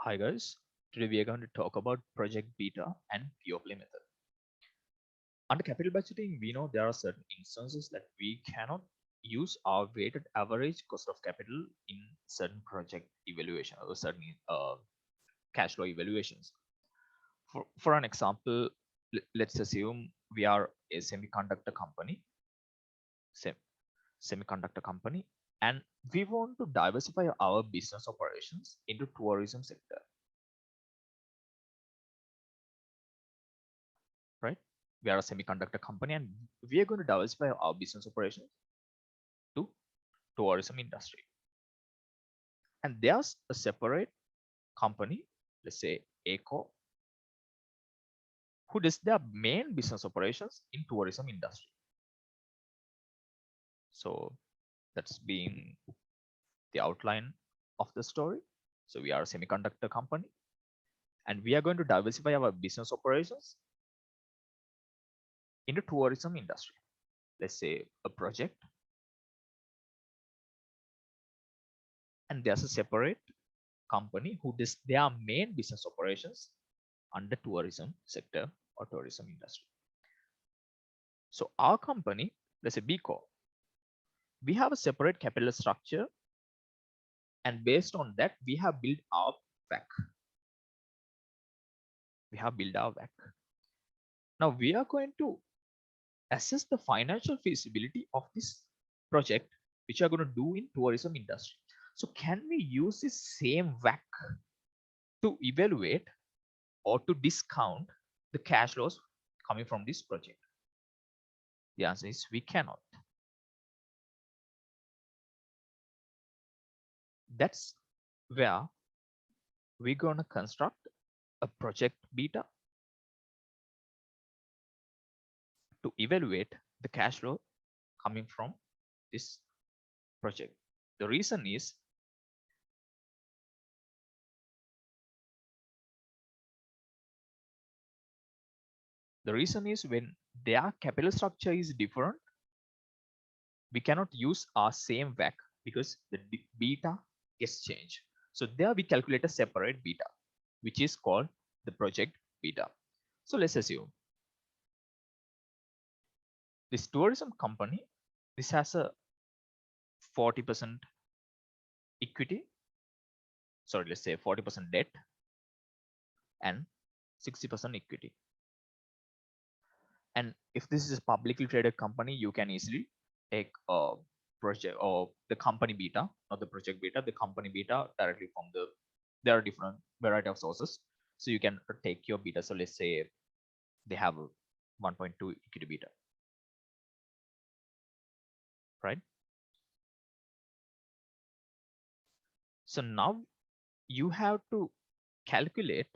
Hi guys, today we are going to talk about Project Beta and pure play method. Under capital budgeting, we know there are certain instances that we cannot use our weighted average cost of capital in certain project evaluation or certain cash flow evaluations. For an example, let's assume we are a semiconductor company, sem- semiconductor company, and we want to diversify our business operations into tourism sector, right? We are a semiconductor company and we are going to diversify our business operations to tourism industry. And there's a separate company, let's say ACO, who does their main business operations in tourism industry. So that's being the outline of the story. So we are a semiconductor company and we are going to diversify our business operations into tourism industry. Let's say a project, and there's a separate company who does their main business operations under tourism sector or tourism industry. So our company, let's say BCO, we have a separate capital structure, and based on that, we have built our WACC. We have built our WACC. Now we are going to assess the financial feasibility of this project, which we are going to do in tourism industry. So can we use this same WACC to evaluate or to discount the cash flows coming from this project? The answer is we cannot. That's where we're going to construct a project beta to evaluate the cash flow coming from this project. The reason is when their capital structure is different, we cannot use our same WACC because the beta gets changed. So there we calculate a separate beta, which is called the project beta. So let's assume this tourism company, this has a 40% equity, sorry, let's say 40% debt and 60% equity. And if this is a publicly traded company, you can easily take a project or the company beta, not the project beta, the company beta directly from the, there are different variety of sources. So you can take your beta. So let's say they have a 1.2 equity beta, right? So now you have to calculate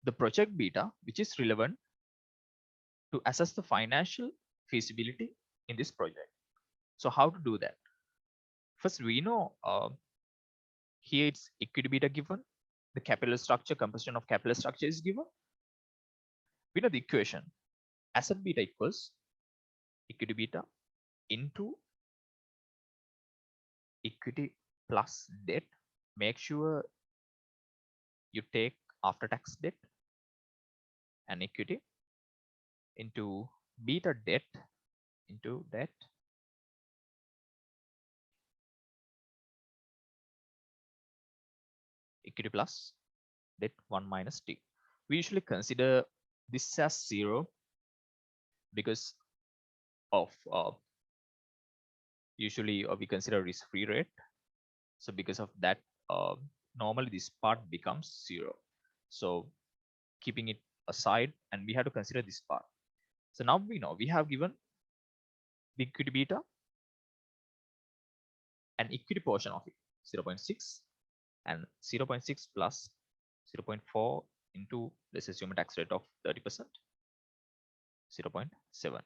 the project beta, which is relevant to assess the financial feasibility in this project. So how to do that? First, we know here it's equity beta given, the capital structure, composition of capital structure is given. We know the equation, asset beta equals equity beta into equity plus debt. Make sure you take after tax debt and equity into beta debt into debt equity plus debt 1 minus t. We usually consider this as 0 because of usually we consider risk-free rate. So because of that, normally this part becomes 0. So keeping it aside, and we have to consider this part. So now we know we have given the equity beta and equity portion of it 0.6 and 0.6 plus 0.4 into, let's assume a tax rate of 30%, 0.7.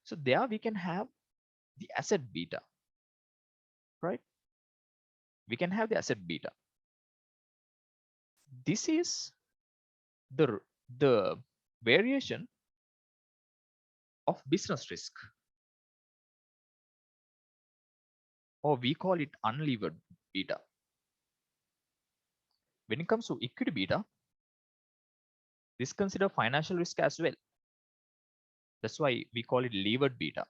So there we can have the asset beta, right? We can have the asset beta. This is the variation of business risk, or we call it unlevered beta. When it comes to equity beta, this consider financial risk as well. That's why we call it levered beta.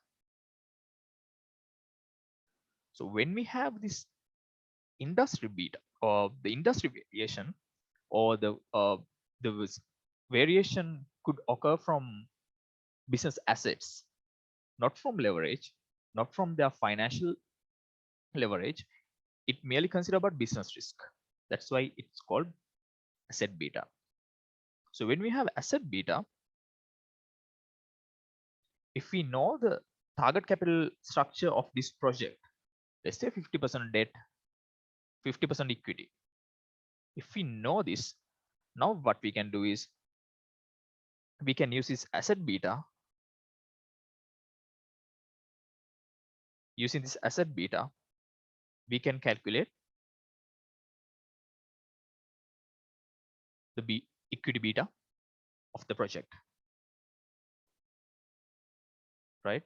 So when we have this industry beta or the industry variation, or the variation could occur from business assets, not from leverage, not from their financial leverage. It merely consider about business risk. That's why it's called asset beta. So when we have asset beta, if we know the target capital structure of this project, let's say 50% debt, 50% equity. If we know this, now what we can do is we can use this asset beta. Using this asset beta, we can calculate the equity beta of the project, right?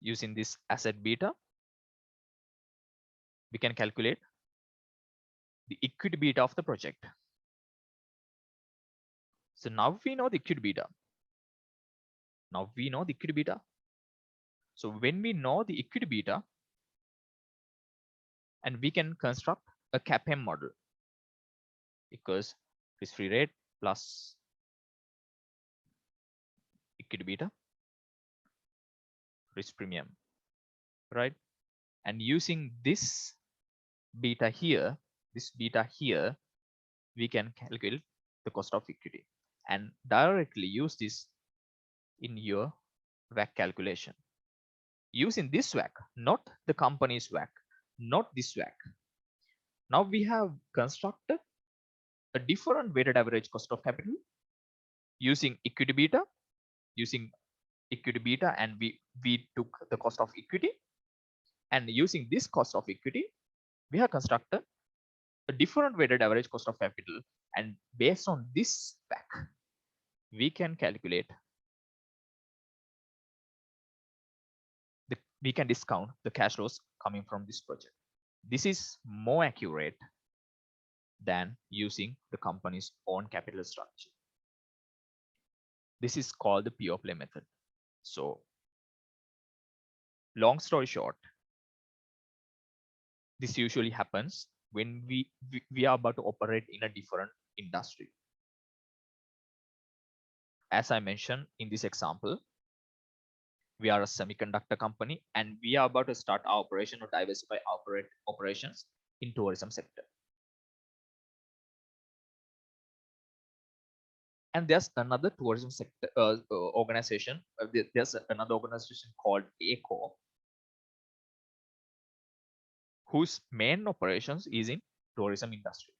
Using this asset beta, we can calculate the equity beta of the project. So now we know the equity beta. Now we know the equity beta. So when we know the equity beta, and we can construct a CAPM model, because risk-free rate plus equity beta, risk premium, right? And using this beta here, we can calculate the cost of equity and directly use this in your WACC calculation. Using this WACC, not the company's WACC, not this WACC. Now we have constructed a different weighted average cost of capital using equity beta, and we took the cost of equity, and using this cost of equity, we have constructed a different weighted average cost of capital, and based on this WACC, we can calculate we can discount the cash flows coming from this project. This is more accurate than using the company's own capital structure. This is called the pure play method. So long story short, this usually happens when we are about to operate in a different industry. As I mentioned in this example, we are a semiconductor company and we are about to start our operation or diversify operations in tourism sector. And there's another tourism sector organization. There's another organization called ACO, whose main operations is in tourism industry,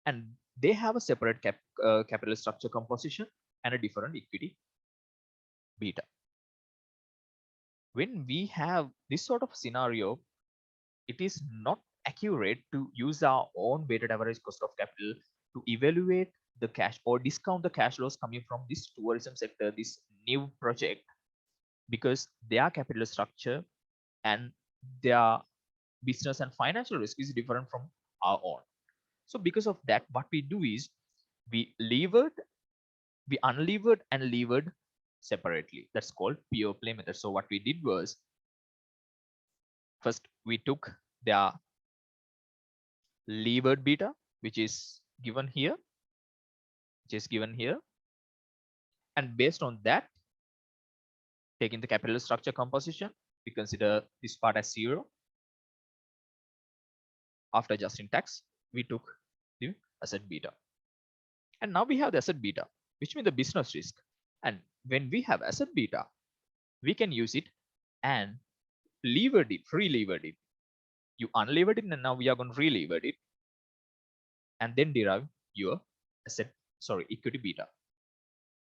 and they have a separate capital structure composition and a different equity beta. When we have this sort of scenario, it is not accurate to use our own weighted average cost of capital to evaluate the cash or discount the cash flows coming from this tourism sector, this new project, because their capital structure and their business and financial risk is different from our own. So because of that, what we do is we unlevered and levered separately. That's called pure play method. So what we did was, first we took their levered beta, which is given here, and based on that, taking the capital structure composition, we consider this part as 0. After adjusting tax, we took the asset beta, and now we have the asset beta, which means the business risk. And when we have asset beta, we can use it and re-levered it. You unlevered it, and now we are going to re-levered it, and then derive your equity beta.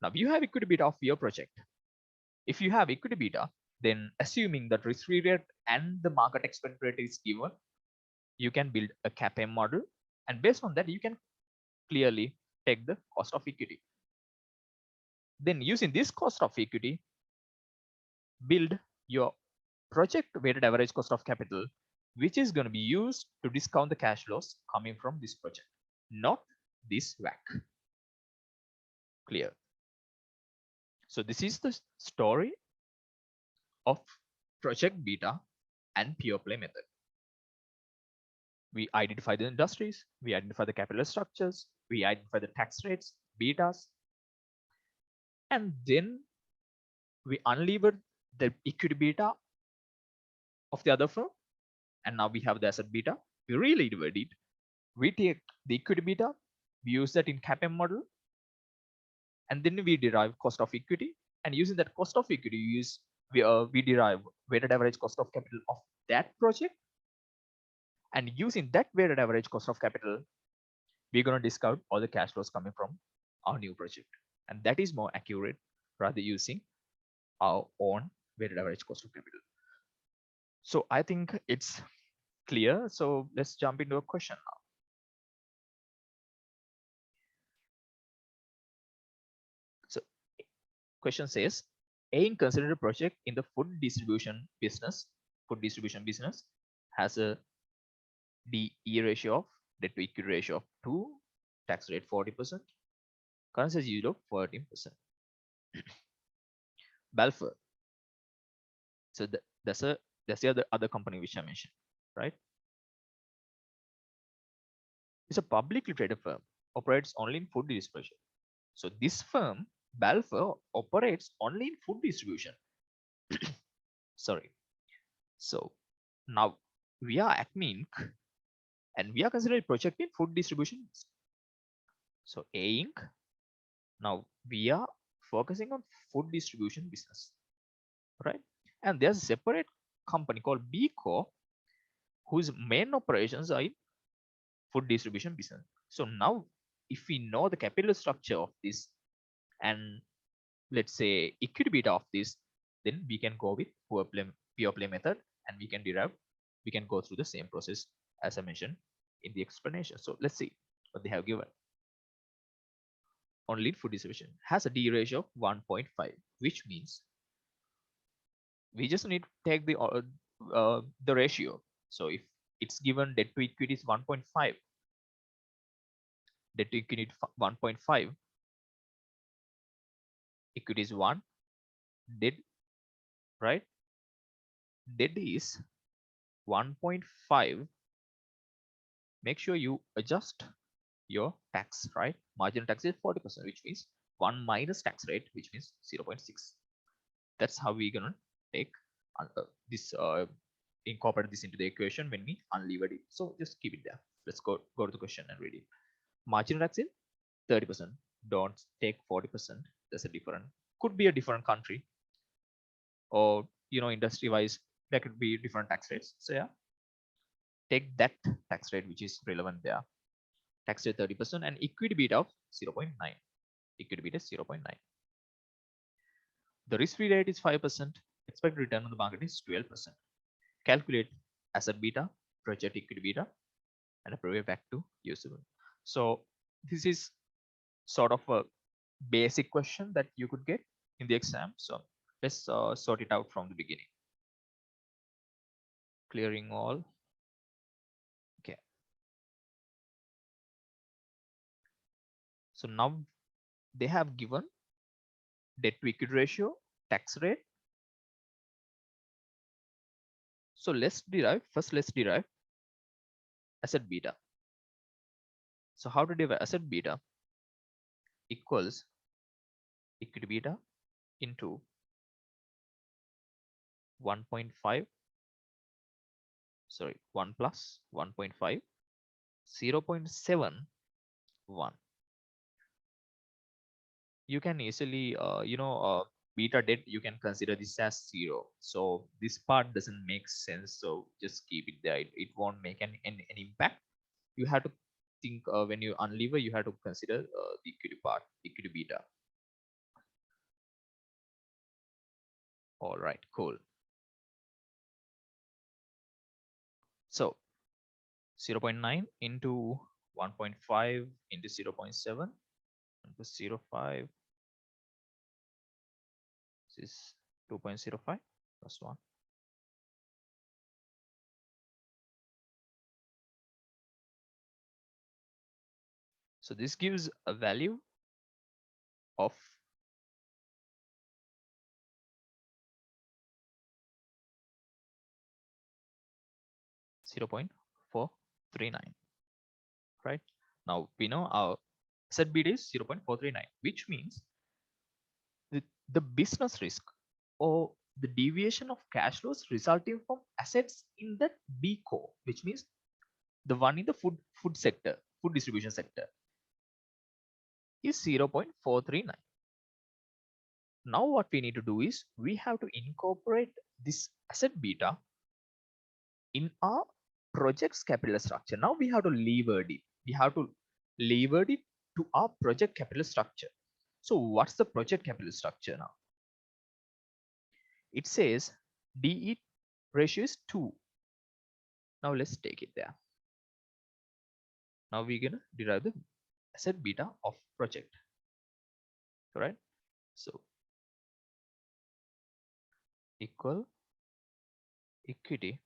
Now you have equity beta of your project. If you have equity beta, then assuming that risk-free rate and the market expected rate is given, you can build a CAPM model, and based on that, you can clearly take the cost of equity. Then using this cost of equity, build your project weighted average cost of capital which is going to be used to discount the cash flows coming from this project, not this WACC. Clear? So this is the story of project beta and pure play method. We identify the industries, we identify the capital structures, we identify the tax rates, betas, and then we unlevered the equity beta of the other firm, and now we have the asset beta. We re-levered it. We take the equity beta, we use that in CAPM model, and then we derive cost of equity. And using that cost of equity, we derive weighted average cost of capital of that project. And using that weighted average cost of capital, we're going to discount all the cash flows coming from our new project. And that is more accurate rather using our own weighted average cost of capital. So I think it's clear. So let's jump into a question now. So question says, Aing considered a project in the food distribution business has a DE ratio of debt to equity ratio of 2, tax rate 40%, currency yield of 14%. Balfour. So that's the other company which I mentioned, right? It's a publicly traded firm, operates only in food distribution. So this firm, Balfour, operates only in food distribution. Sorry. So now we are Acme Inc. and we are considering project in food distribution. So A Inc. Now we are focusing on food distribution business, right? And there's a separate company called B Corp, whose main operations are in food distribution business. So now, if we know the capital structure of this and let's say equity beta of this, then we can go with pure play method, and we can go through the same process as I mentioned in the explanation. So let's see what they have given. Only food distribution has a D ratio of 1.5, which means we just need to take the ratio. So if it's given debt to equity is 1.5, debt to equity 1.5, equity is 1, debt, right? Debt is 1.5. Make sure you adjust your tax, right? Marginal tax is 40%, which means 1 minus tax rate, which means 0.6. That's how we're gonna take this incorporate this into the equation when we unlevered it. So just keep it there. Let's go to the question and read it. Marginal tax is 30%. Don't take 40%. That's a different, could be a different country, or industry wise there could be different tax rates. So yeah, take that tax rate which is relevant there. Tax rate 30% and equity beta of 0.9. Equity beta is 0.9. The risk-free rate is 5%. Expected return on the market is 12%. Calculate asset beta, project equity beta, and apply back to usable. So this is sort of a basic question that you could get in the exam. So let's sort it out from the beginning. Clearing all. Okay. So now they have given debt to equity ratio, tax rate. So let's derive asset beta. So how to derive asset beta? Equals equity beta into 1.5, sorry, 1 plus 1.5, 0.71. You can easily beta debt, you can consider this as 0. So this part doesn't make sense, so just keep it there. It won't make an impact. You have to think when you unlever, you have to consider the equity part, equity beta. All right, cool. So 0.9 into 1.5 into 0.7 into 0.5. This is 2.05 plus 1. So this gives a value of 0.439, right? Now we know our asset beta is 0.439, which means the business risk or the deviation of cash flows resulting from assets in that B core, which means the one in the food sector, food distribution sector, is 0.439. Now what we need to do is we have to incorporate this asset beta in our project's capital structure. Now we have to lever it. We have to lever it to our project capital structure. So what's the project capital structure now? It says DE ratio is 2. Now let's take it there. Now we're gonna derive the asset beta of project, right? So equal equity,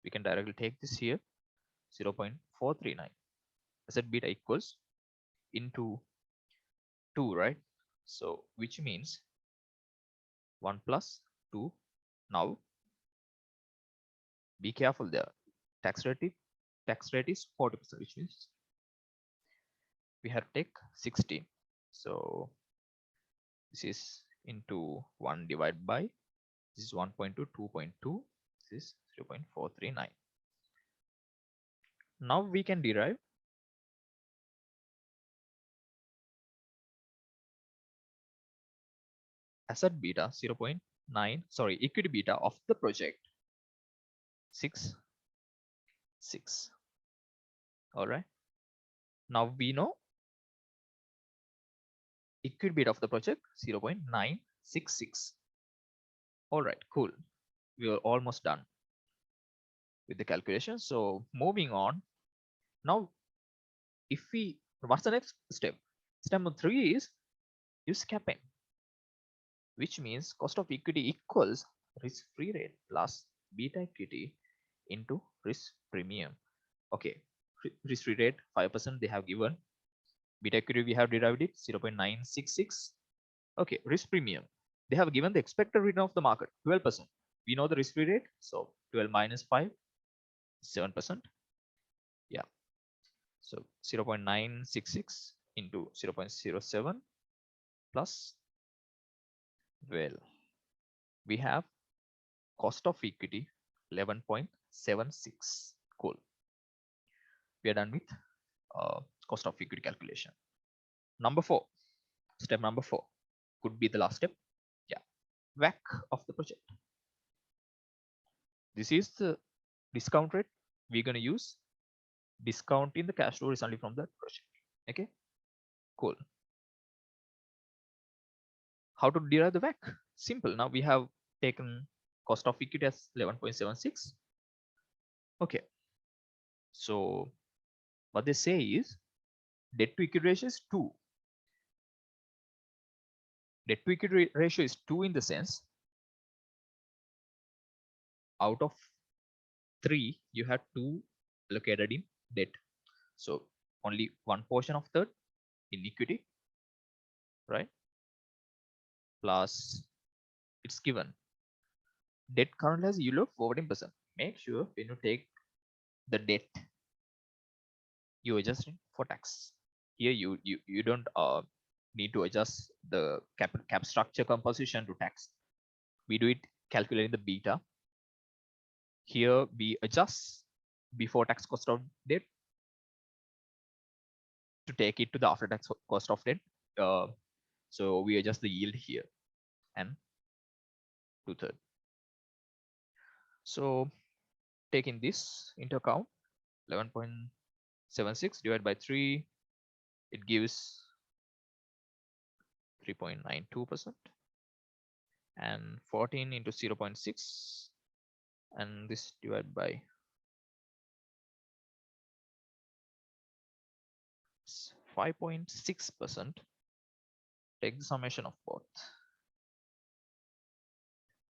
we can directly take this here, 0.439. Asset beta equals into 2, right? So which means 1 plus 2. Now be careful there. Tax rate is 40%, which means we have to take 16. So this is into 1 divided by, this is 1.2, 2.2, this is 0.439. Now we can derive asset beta 0.9, sorry, equity beta of the project 6. All right. Now we know equity beta of the project 0.966. All right, cool. We are almost done with the calculation. So moving on. Now, if we, what's the next step? Step number 3 is use CAPM, which means cost of equity equals risk-free rate plus beta equity into risk premium. Okay, risk-free rate 5% they have given. Beta equity we have derived it 0.966. Okay, risk premium. They have given the expected return of the market 12%. We know the risk-free rate, so 12 minus 5, 7%. Yeah, so 0.966 into 0.07 plus, well, we have cost of equity 11.76. Cool. We are done with cost of equity calculation. Number 4, step number 4 could be the last step. Yeah, WACC of the project. This is the discount rate we're going to use. Discount in the cash flow resulting from the project. Okay, cool. How to derive the WACC? Simple. Now we have taken cost of equity as 11.76. Okay, so what they say is debt to equity ratio is 2. Debt to equity ratio is 2 in the sense out of 3 you have 2 allocated in debt, so only one portion of third in equity, right? Plus it's given debt currently has a yield of 14%. Make sure when you take the debt you adjust it for tax. Here you don't need to adjust the cap structure composition to tax. We do it calculating the beta. Here we adjust before tax cost of debt to take it to the after tax cost of debt. So we adjust the yield here and 2/3. So taking this into account, 11.76 divided by 3, it gives 3.92%, and 14 into 0.6, and this divided by 5.6%. Take the summation of both.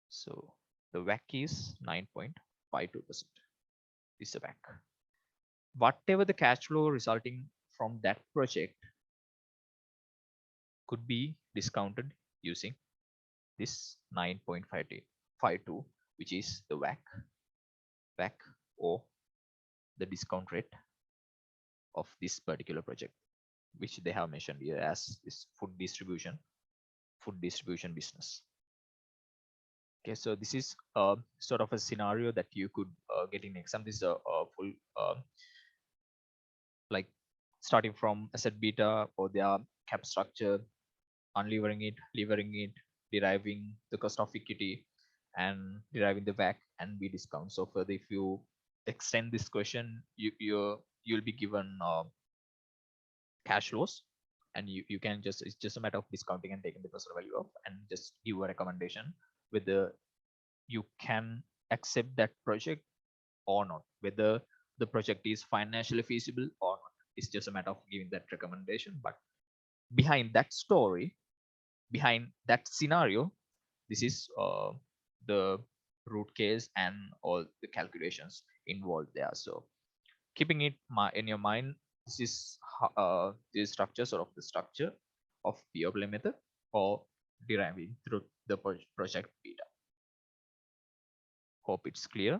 So the WACC is 9.52%. This is the WACC. Whatever the cash flow resulting from that project could be discounted using this 9.52, which is the WAC or the discount rate of this particular project, which they have mentioned here as this food distribution business. Okay, so this is sort of a scenario that you could get in exam. This is a full like starting from asset beta or their cap structure, unlevering it, levering it, deriving the cost of equity, and deriving the WACC and B discount. So further, if you extend this question, you'll be given cash flows, and you can just, it's just a matter of discounting and taking the present value of and just give a recommendation whether you can accept that project or not, whether the project is financially feasible or not. It's just a matter of giving that recommendation. But behind that story, behind that scenario, this is the root case and all the calculations involved there. So keeping it in your mind, this is this structure, sort of the structure of POPLA method or deriving through the project beta. Hope it's clear.